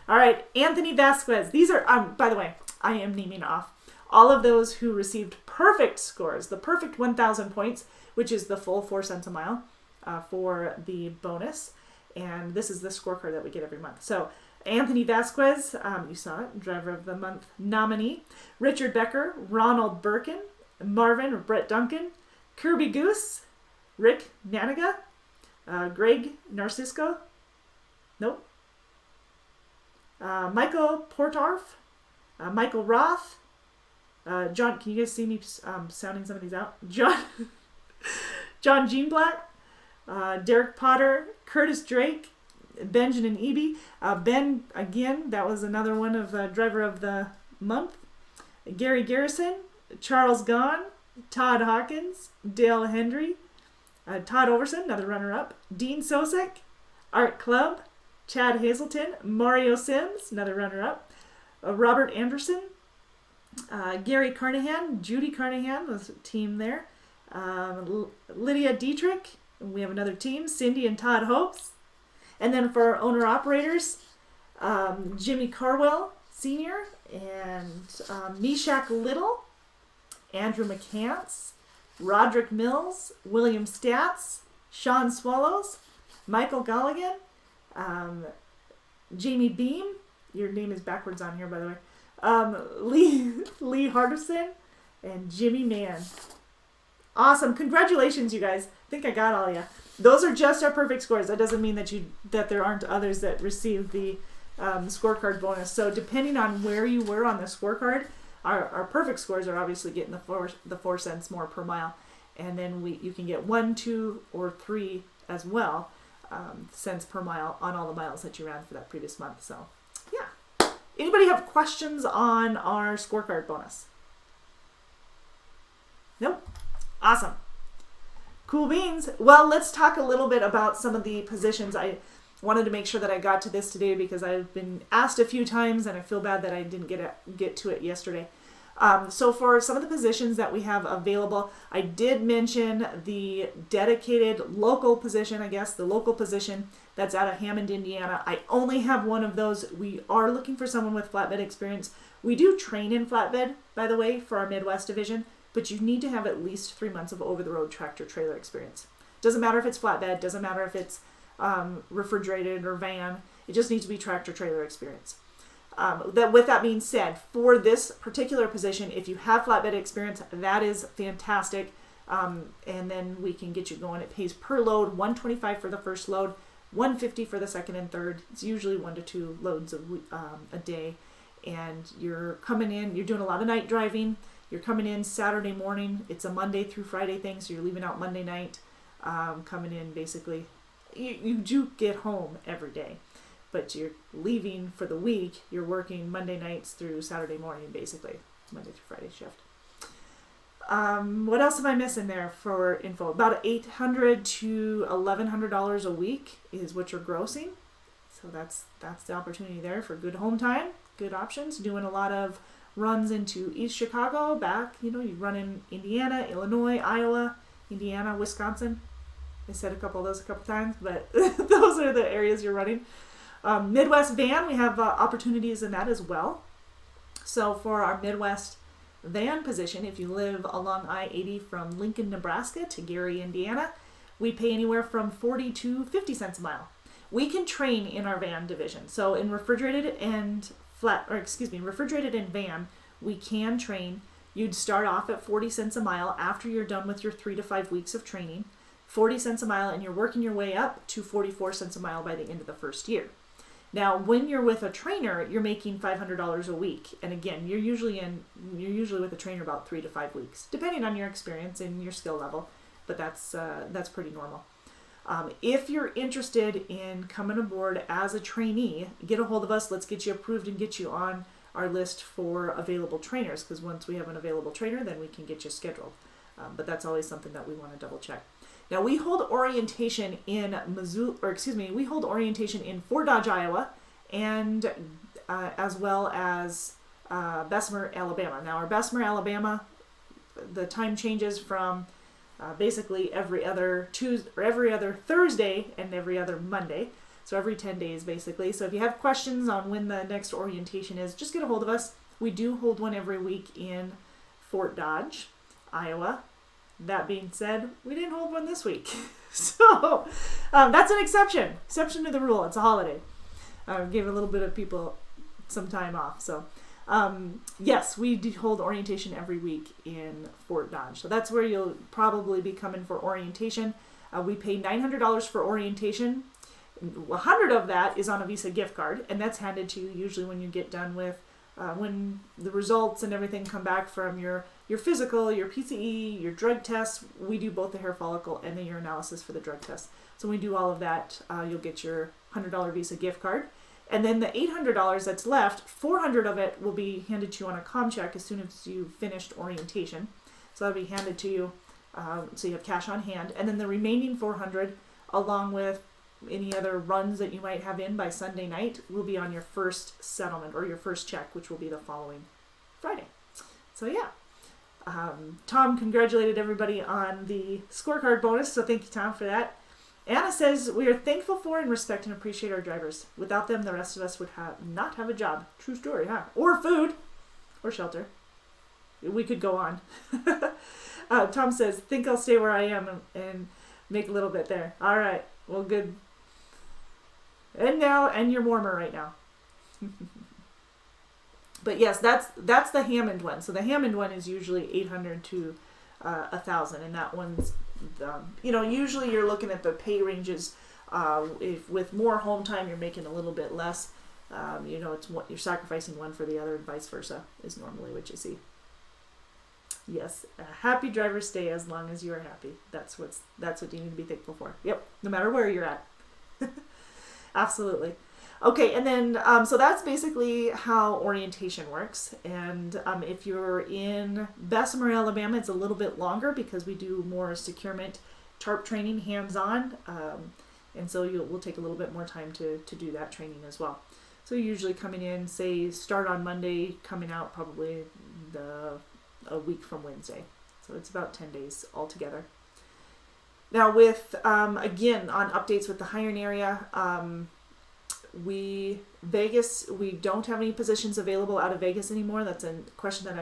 All right, Anthony Vasquez. These are, by the way, I am naming off all of those who received perfect scores, the perfect 1,000 points, which is the full 4 cents a mile for the bonus. And this is the scorecard that we get every month. So Anthony Vasquez, you saw it, driver of the month nominee. Richard Becker, Ronald Birkin, Marvin or Brett Duncan, Kirby Goose, Rick Naniga, Greg Narcisco, nope, Michael Portarf, Michael Roth, John, can you guys see me sounding some of these out? John Jeanblatt, Derek Potter, Curtis Drake, Benjamin Eby, Ben, again, that was another one of driver of the month, Gary Garrison, Charles Gahn, Todd Hawkins, Dale Hendry, Todd Overson, another runner-up, Dean Sosek, Art Club, Chad Hazelton, Mario Sims, another runner-up, Robert Anderson, Gary Carnahan, Judy Carnahan was a team there, Lydia Dietrich, we have another team, Cindy and Todd Hopes, and then for our owner-operators, Jimmy Carwell Sr. and Meshach Little, Andrew McCants, Roderick Mills, William Stats, Sean Swallows, Michael Galligan, Jamie Beam, your name is backwards on here, by the way. Lee Hardison, and Jimmy Mann. Awesome. Congratulations, you guys. I think I got all of you. Those are just our perfect scores. That doesn't mean that there aren't others that received the scorecard bonus. So depending on where you were on the scorecard, our perfect scores are obviously getting the 4 cents more per mile. And then you can get 1, 2, or 3 as well cents per mile on all the miles that you ran for that previous month. So yeah. Anybody have questions on our scorecard bonus? Nope. Awesome. Cool beans. Well, let's talk a little bit about some of the positions. I wanted to make sure that I got to this today because I've been asked a few times and I feel bad that I didn't get to it yesterday. So for some of the positions that we have available, I did mention the dedicated local position, the local position that's out of Hammond, Indiana. I only have one of those. We are looking for someone with flatbed experience. We do train in flatbed, by the way, for our Midwest division, but you need to have at least 3 months of over-the-road tractor trailer experience. Doesn't matter if it's flatbed, doesn't matter if it's refrigerated or van, it just needs to be tractor trailer experience. With that being said, for this particular position, if you have flatbed experience, that is fantastic. And then we can get you going. It pays per load, $125 for the first load, $150 for the second and third. It's usually 1 to 2 loads a day. And you're coming in, you're doing a lot of night driving. You're coming in Saturday morning. It's a Monday through Friday thing, so you're leaving out Monday night, coming in basically. You do get home every day, but you're leaving for the week. You're working Monday nights through Saturday morning, basically, Monday through Friday shift. What else am I missing there for info? About $800 to $1,100 a week is what you're grossing. So that's the opportunity there for good home time, good options. Doing a lot of runs into East Chicago, back, you run in Indiana, Illinois, Iowa, Indiana, Wisconsin. I said a couple of those a couple times, but those are the areas you're running. Midwest van, we have opportunities in that as well. So for our Midwest van position, if you live along I-80 from Lincoln, Nebraska to Gary, Indiana, we pay anywhere from 40 to 50 cents a mile. We can train in our van division. So in refrigerated and van, we can train. You'd start off at 40 cents a mile after you're done with your 3 to 5 weeks of training. 40 cents a mile, and you're working your way up to 44 cents a mile by the end of the first year. Now, when you're with a trainer, you're making $500 a week. And again, you're usually with a trainer about 3 to 5 weeks, depending on your experience and your skill level, but that's pretty normal. If you're interested in coming aboard as a trainee, get a hold of us. Let's get you approved and get you on our list for available trainers, because once we have an available trainer, then we can get you scheduled. But that's always something that we want to double check. Now, we hold orientation in Fort Dodge, Iowa, and as well as Bessemer, Alabama. Now, our Bessemer, Alabama, the time changes from basically every other Thursday and every other Monday. So every 10 days, basically. So if you have questions on when the next orientation is, just get a hold of us. We do hold one every week in Fort Dodge, Iowa. That being said, we didn't hold one this week. So that's an exception to the rule. It's a holiday. Gave a little bit of people some time off. So yes, we do hold orientation every week in Fort Dodge. So that's where you'll probably be coming for orientation. We pay $900 for orientation. 100 of that is on a Visa gift card, and that's handed to you usually when you get done with when the results and everything come back from your physical, your PCE, your drug tests. We do both the hair follicle and the urinalysis for the drug test. So when we do all of that, you'll get your $100 Visa gift card. And then the $800 that's left, $400 of it will be handed to you on a comm check as soon as you've finished orientation. So that'll be handed to you, so you have cash on hand. And then the remaining $400, along with any other runs that you might have in by Sunday night, will be on your first settlement or your first check, which will be the following Friday. So yeah. Tom congratulated everybody on the scorecard bonus, so thank you, Tom, for that. Anna says, we are thankful for and respect and appreciate our drivers. Without them, the rest of us would not have a job. True story, huh? Or food. Or shelter. We could go on. Tom says, think I'll stay where I am and make a little bit there. All right. Well, good. And you're warmer right now. But yes, that's the Hammond one. So the Hammond one is usually 800 to 1,000, and that one's, usually you're looking at the pay ranges. If with more home time, you're making a little bit less. It's what you're sacrificing one for the other, and vice versa is normally what you see. Yes, a happy driver's day as long as you are happy. That's what you need to be thankful for. Yep, no matter where you're at. Absolutely. Okay, and then, so that's basically how orientation works. And if you're in Bessemer, Alabama, it's a little bit longer because we do more securement tarp training hands-on. And so we'll take a little bit more time to do that training as well. So usually coming in, say, start on Monday, coming out probably a week from Wednesday. So it's about 10 days altogether. Now with, again, on updates with the hiring area, Vegas, we don't have any positions available out of Vegas anymore. That's a question that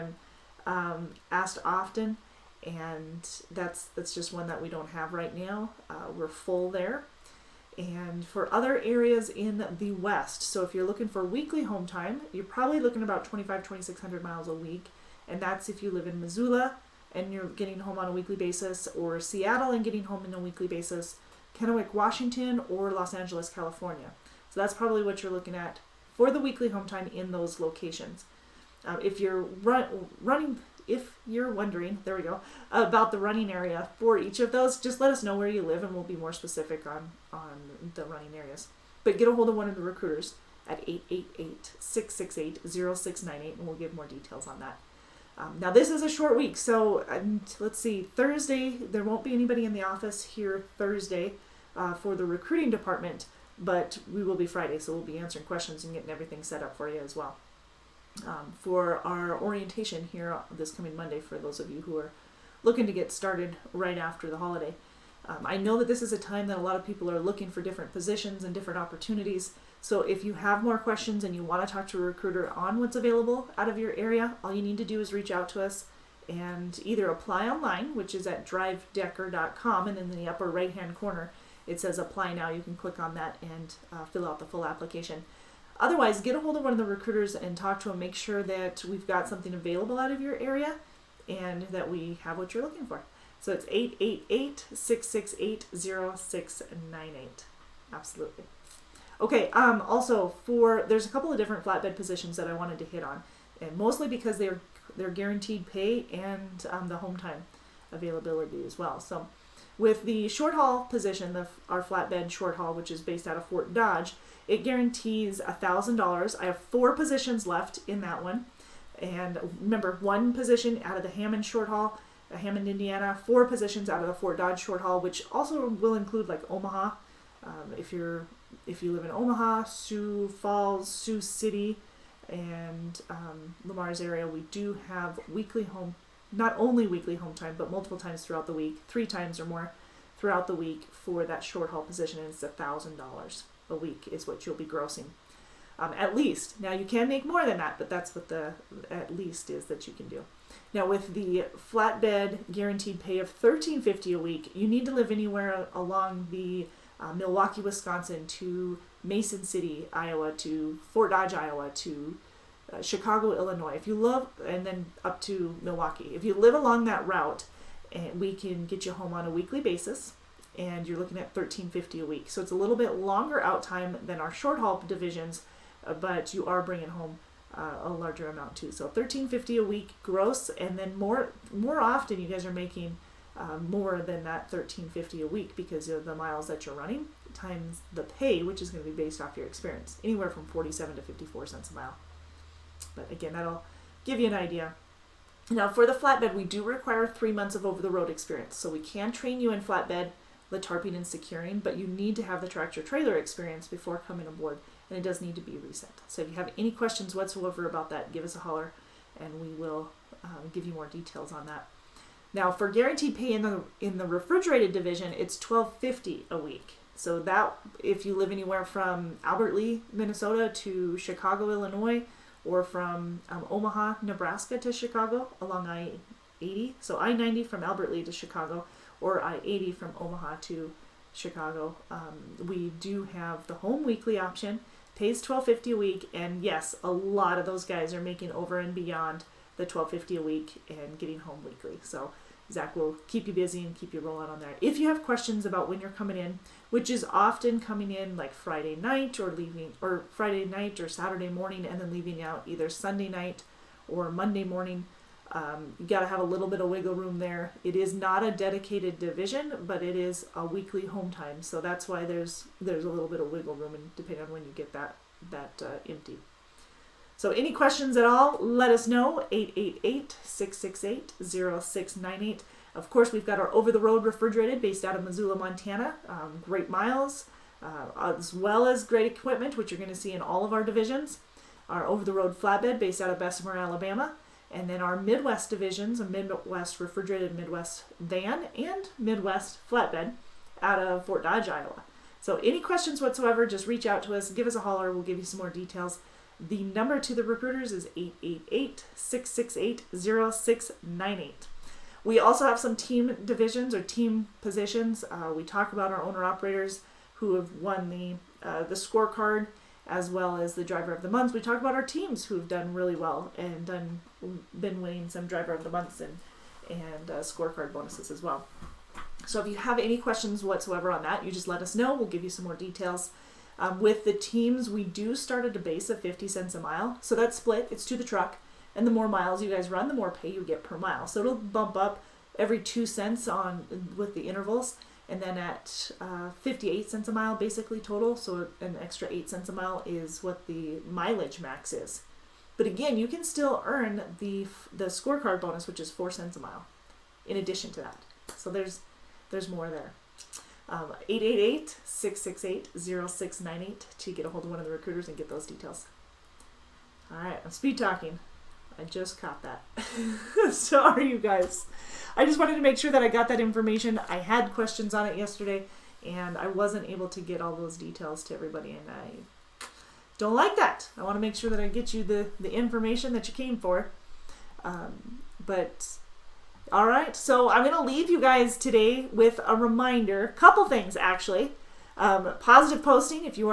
I'm asked often, and that's just one that we don't have right now. We're full there. And for other areas in the West, so if you're looking for weekly home time, you're probably looking about 2,600 miles a week, and that's if you live in Missoula and you're getting home on a weekly basis, or Seattle and getting home on a weekly basis, Kennewick, Washington, or Los Angeles, California. So that's probably what you're looking at for the weekly home time in those locations. If you're if you're wondering, there we go, about the running area for each of those, just let us know where you live and we'll be more specific on the running areas. But get a hold of one of the recruiters at 888-668-0698 and we'll give more details on that. Now this is a short week, so let's see, Thursday, there won't be anybody in the office here Thursday for the recruiting department, but we will be Friday, so we'll be answering questions and getting everything set up for you as well. For our orientation here this coming Monday, for those of you who are looking to get started right after the holiday. I know that this is a time that a lot of people are looking for different positions and different opportunities. So if you have more questions and you want to talk to a recruiter on what's available out of your area, all you need to do is reach out to us and either apply online, which is at drivedecker.com, and in the upper right hand corner it says apply now. You can click on that and fill out the full application. Otherwise, get a hold of one of the recruiters and talk to them. Make sure that we've got something available out of your area and that we have what you're looking for. So it's 888-668-0698. Absolutely. Okay, also there's a couple of different flatbed positions that I wanted to hit on, and mostly because they're guaranteed pay and the home time availability as well. So with the short haul position, our flatbed short haul, which is based out of Fort Dodge, it guarantees $1,000. I have 4 positions left in that one. And remember, 1 position out of the Hammond short haul, Hammond, Indiana, 4 positions out of the Fort Dodge short haul, which also will include like Omaha. If you live in Omaha, Sioux Falls, Sioux City, and Lamar's area, we do have not only weekly home time, but multiple times throughout the week, 3 times or more throughout the week for that short haul position, and it's $1,000 a week is what you'll be grossing. At least. Now you can make more than that, but that's what the at least is that you can do. Now with the flatbed guaranteed pay of $1,350 a week, you need to live anywhere along the Milwaukee, Wisconsin to Mason City, Iowa, to Fort Dodge, Iowa, to Chicago, Illinois. And then up to Milwaukee. If you live along that route, we can get you home on a weekly basis, and you're looking at $1,350 a week. So it's a little bit longer out time than our short haul divisions, but you are bringing home a larger amount too. So $1,350 a week gross, and then more often you guys are making more than that $1,350 a week because of the miles that you're running times the pay, which is going to be based off your experience, anywhere from 47 to 54 cents a mile. But again, that'll give you an idea. Now for the flatbed, we do require 3 months of over-the-road experience. So we can train you in flatbed, the tarping and securing, but you need to have the tractor trailer experience before coming aboard, and it does need to be recent. So if you have any questions whatsoever about that, give us a holler and we will give you more details on that. Now for guaranteed pay in the refrigerated division, it's $1,250 a week. So that, if you live anywhere from Albert Lea, Minnesota to Chicago, Illinois, or from Omaha, Nebraska to Chicago along I-80, so I-90 from Albert Lea to Chicago, or I-80 from Omaha to Chicago. We do have the home weekly option, pays $12.50 a week, and yes, a lot of those guys are making over and beyond the $12.50 a week and getting home weekly. So Zach will keep you busy and keep you rolling on there. If you have questions about when you're coming in, which is often coming in like Friday night or Friday night or Saturday morning and then leaving out either Sunday night or Monday morning, you got to have a little bit of wiggle room there. It is not a dedicated division, but it is a weekly home time, so that's why there's a little bit of wiggle room, and depending on when you get that empty. So any questions at all, let us know, 888-668-0698. Of course, we've got our over-the-road refrigerated based out of Missoula, Montana. Great miles, as well as great equipment, which you're going to see in all of our divisions. Our over-the-road flatbed based out of Bessemer, Alabama. And then our Midwest divisions, a Midwest refrigerated Midwest van and Midwest flatbed out of Fort Dodge, Iowa. So any questions whatsoever, just reach out to us, give us a holler, we'll give you some more details. The number to the recruiters is 888-668-0698. We also have some team divisions or team positions. We talk about our owner-operators who have won the scorecard as well as the driver of the month. We talk about our teams who have done really well and been winning some driver of the months and scorecard bonuses as well. So if you have any questions whatsoever on that, you just let us know. We'll give you some more details. With the teams, we do start at a base of 50 cents a mile. So that's split. It's to the truck. And the more miles you guys run, the more pay you get per mile. So it'll bump up every 2 cents with the intervals. And then at 58 cents a mile basically total. So an extra 8 cents a mile is what the mileage max is. But again, you can still earn the scorecard bonus, which is 4 cents a mile in addition to that. So there's more there. 888-668-0698 to get a hold of one of the recruiters and get those details. All right, I'm speed talking. I just caught that. Sorry, you guys. I just wanted to make sure that I got that information. I had questions on it yesterday, and I wasn't able to get all those details to everybody, and I don't like that. I want to make sure that I get you the information that you came for. But all right, so I'm going to leave you guys today with a reminder, couple things actually. Positive posting if you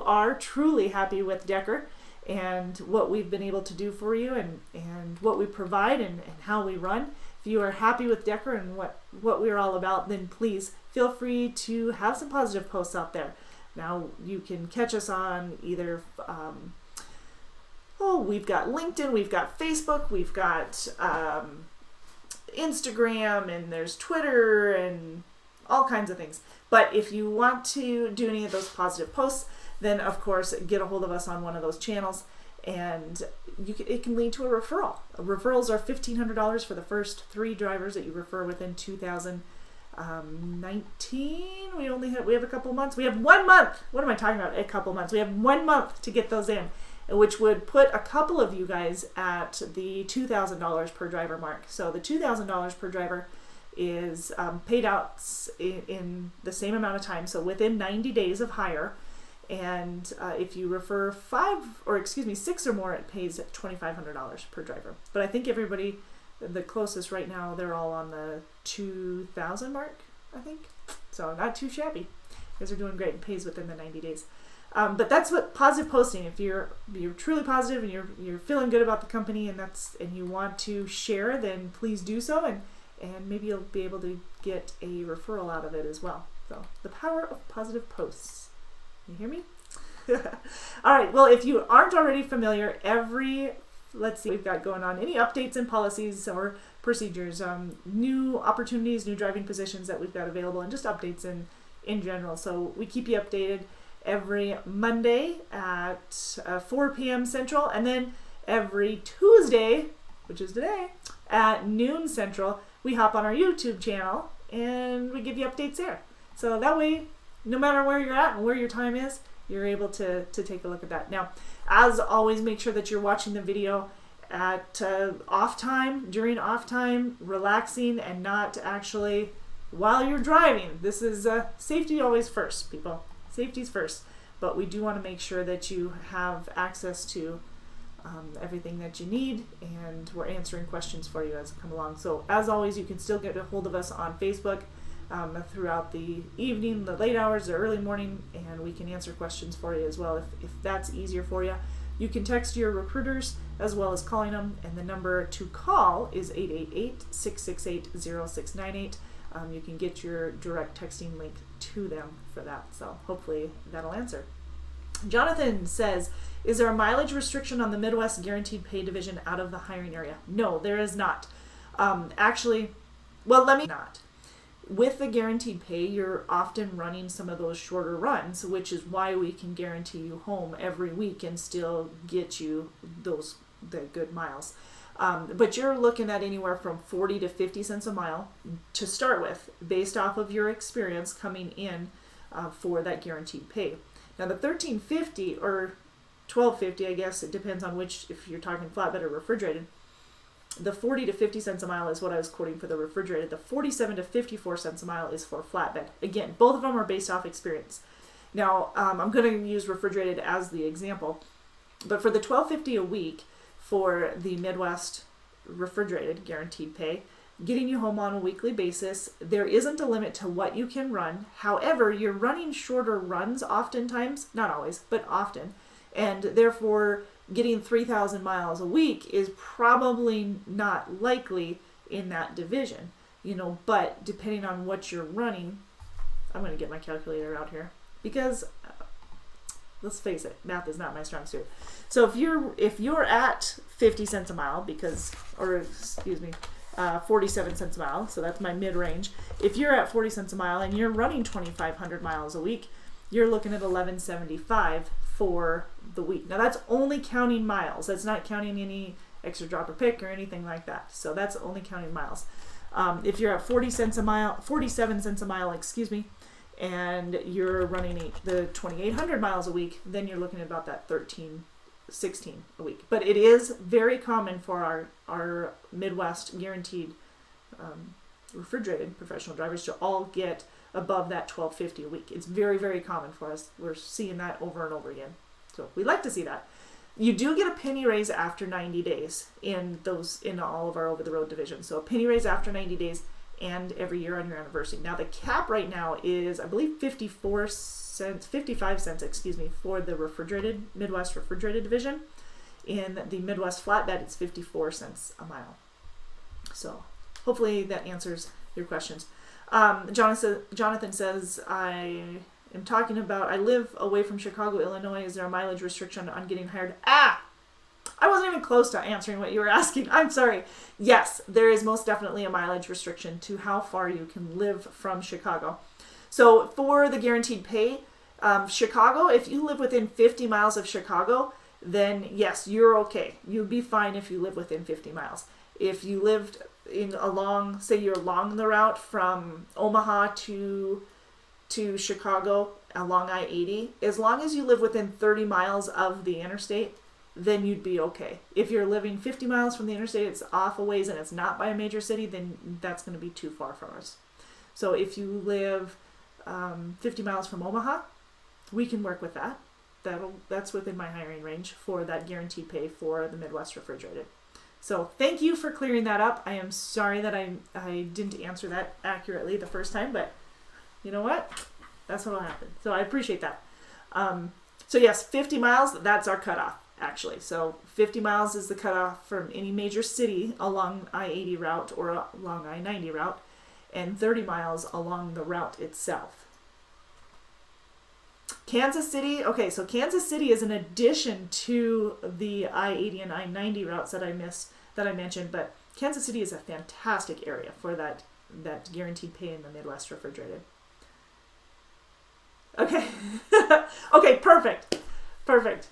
are truly happy with Decker and what we've been able to do for you and what we provide and how we run. If you are happy with Decker and what we're all about, then please feel free to have some positive posts out there. Now you can catch us on either we've got LinkedIn, we've got Facebook, we've got Instagram, and there's Twitter and all kinds of things. But if you want to do any of those positive posts, then of course get a hold of us on one of those channels, and it can lead to a referral. Referrals are $1,500 for the first 3 drivers that you refer within 2019. We have a couple months. We have 1 month. What am I talking about? A couple months. We have 1 month to get those in, which would put a couple of you guys at the $2,000 per driver mark. So the $2,000 per driver is paid out in the same amount of time, so within 90 days of hire. And if you refer 6 or more, it pays $2,500 per driver. But I think everybody, the closest right now, they're all on the 2,000 mark, I think. So not too shabby. You guys are doing great. It pays within the 90 days. But that's what positive posting. If you're truly positive and you're feeling good about the company and you want to share, then please do so, and maybe you'll be able to get a referral out of it as well. So the power of positive posts. You hear me? All right. Well, if you aren't already familiar, let's see what we've got going on. Any updates in policies or procedures, new opportunities, new driving positions that we've got available, and just updates in general. So we keep you updated every Monday at 4 p.m. Central, and then every Tuesday, which is today, at noon Central, we hop on our YouTube channel and we give you updates there. So that way, no matter where you're at and where your time is, you're able to take a look at that. Now, as always, make sure that you're watching the video at during off time, relaxing, and not actually while you're driving. This is safety always first, people. Safety's first. But we do want to make sure that you have access to everything that you need, and we're answering questions for you as they come along. So as always, you can still get a hold of us on Facebook. throughout the evening, the late hours, the early morning, and we can answer questions for you as well if that's easier for you. You can text your recruiters as well as calling them, and the number to call is 888-668-0698. You can get your direct texting link to them for that, so hopefully that'll answer. Jonathan says, is there a mileage restriction on the Midwest Guaranteed Pay division out of the hiring area? No, there is not. With the guaranteed pay, you're often running some of those shorter runs, which is why we can guarantee you home every week and still get you the good miles. But you're looking at anywhere from 40 to 50 cents a mile to start with, based off of your experience coming in for that guaranteed pay. Now the $13.50 or $12.50, I guess it depends on which, if you're talking flatbed or refrigerated. The 40 to 50 cents a mile is what I was quoting for the refrigerated. The 47 to 54 cents a mile is for flatbed. Again, both of them are based off experience. Now, I'm going to use refrigerated as the example, but for the $12.50 a week for the Midwest refrigerated guaranteed pay, getting you home on a weekly basis, there isn't a limit to what you can run. However, you're running shorter runs oftentimes, not always, but often, and therefore getting 3,000 miles a week is probably not likely in that division, but depending on what you're running, I'm going to get my calculator out here because let's face it, math is not my strong suit. So if you're at 50 cents a mile 47 cents a mile, so that's my mid-range. If you're at 40 cents a mile and you're running 2,500 miles a week, you're looking at $11.75 for the week. Now that's only counting miles. That's not counting any extra drop or pick or anything like that. So that's only counting miles. If you're at 47 cents a mile, and you're running the 2,800 miles a week, then you're looking at about that $13.16 a week. But it is very common for our Midwest guaranteed refrigerated professional drivers to all get above that $12.50 a week. It's very, very common for us. We're seeing that over and over again. So we like to see that. You do get a penny raise after 90 days in all of our over-the-road divisions. So a penny raise after 90 days and every year on your anniversary. Now the cap right now is, I believe, 55 cents, for the Midwest refrigerated division. In the Midwest flatbed, it's 54 cents a mile. So hopefully that answers your questions. Jonathan says, I live away from Chicago, Illinois. Is there a mileage restriction on getting hired? I wasn't even close to answering what you were asking. I'm sorry. Yes, there is most definitely a mileage restriction to how far you can live from Chicago. So for the guaranteed pay, Chicago, if you live within 50 miles of Chicago, then yes, you're okay. You'd be fine if you live within 50 miles. If you lived say you're along the route from Omaha to Chicago along I-80, as long as you live within 30 miles of the interstate, then you'd be okay. If you're living 50 miles from the interstate, it's off a ways and it's not by a major city, then that's going to be too far from us. So if you live 50 miles from Omaha, we can work with that. That's within my hiring range for that guaranteed pay for the Midwest refrigerated. So thank you for clearing that up. I am sorry that I didn't answer that accurately the first time, but you know what? That's what will happen. So I appreciate that. So yes, 50 miles, that's our cutoff, actually. So 50 miles is the cutoff from any major city along I-80 route or along I-90 route, and 30 miles along the route itself. Kansas City, okay, so Kansas City is an addition to the I-80 and I-90 routes that I mentioned, but Kansas City is a fantastic area for that guaranteed pay in the Midwest refrigerated. Okay. Okay, perfect.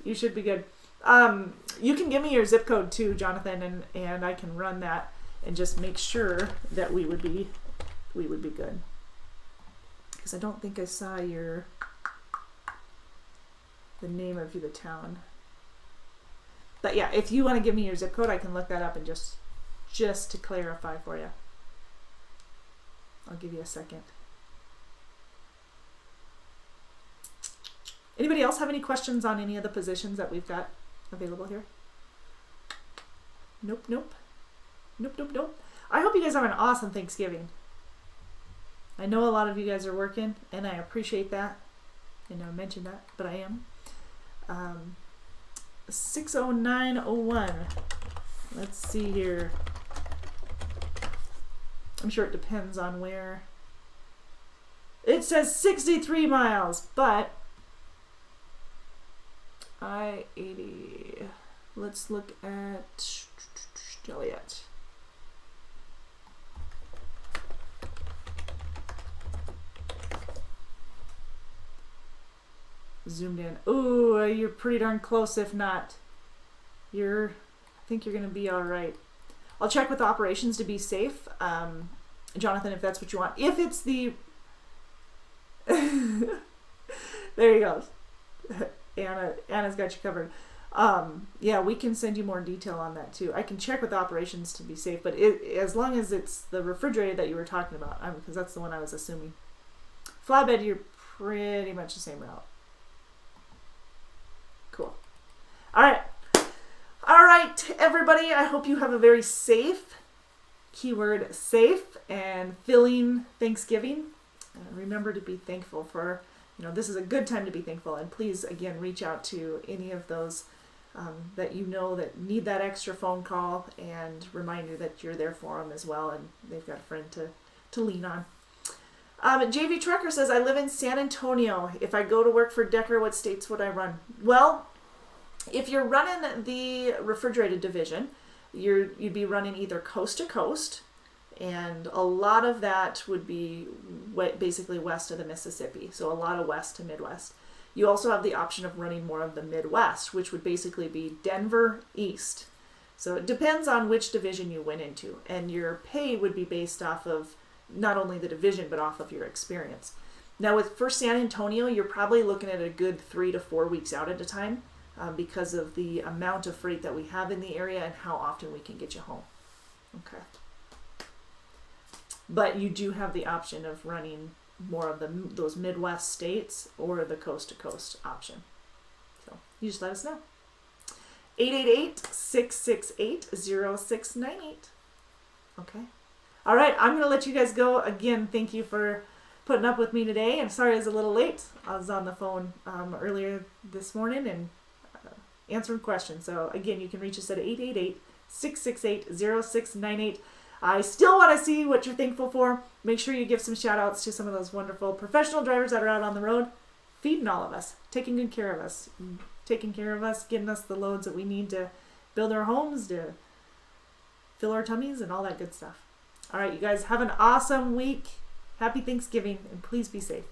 You should be good. You can give me your zip code too, Jonathan, and I can run that and just make sure that we would be good. Because I don't think I saw the name of the town. But yeah, if you want to give me your zip code, I can look that up and just to clarify for you. I'll give you a second. Anybody else have any questions on any of the positions that we've got available here? Nope. I hope you guys have an awesome Thanksgiving. I know a lot of you guys are working, and I appreciate that. I know I mentioned that, but I am. 60901. Let's see here. I'm sure it depends on where. It says 63 miles, but I-80. Let's look at Joliet. Zoomed in. Ooh, you're pretty darn close. If not, I think you're gonna be all right. I'll check with operations to be safe, Jonathan, if that's what you want. If it's the there you go. Anna's got you covered. Yeah, we can send you more detail on that too. I can check with operations to be safe, but as long as it's the refrigerator that you were talking about, because that's the one I was assuming. Flatbed, you're pretty much the same route. Cool. All right, everybody. I hope you have a very safe, keyword safe, and filling Thanksgiving. Remember to be thankful for, this is a good time to be thankful. And please, again, reach out to any of those that you know that need that extra phone call, and remind you that you're there for them as well, and they've got a friend to lean on. JV Trucker says, I live in San Antonio. If I go to work for Decker, what states would I run? Well, if you're running the refrigerated division, you'd be running either coast to coast, and a lot of that would be basically west of the Mississippi, so a lot of west to Midwest. You also have the option of running more of the Midwest, which would basically be Denver east. So it depends on which division you went into, and your pay would be based off of not only the division, but off of your experience. Now for San Antonio, you're probably looking at a good 3 to 4 weeks out at a time, because of the amount of freight that we have in the area and how often we can get you home. Okay. But you do have the option of running more of those Midwest states or the coast to coast option. So you just let us know. 888-668-0698. Okay. All right, I'm going to let you guys go. Again, thank you for putting up with me today. I'm sorry I was a little late. I was on the phone earlier this morning and answering questions. So again, you can reach us at 888-668-0698. I still want to see what you're thankful for. Make sure you give some shout outs to some of those wonderful professional drivers that are out on the road, feeding all of us, taking good care of us, getting us the loads that we need to build our homes, to fill our tummies, and all that good stuff. All right, you guys have an awesome week. Happy Thanksgiving, and please be safe.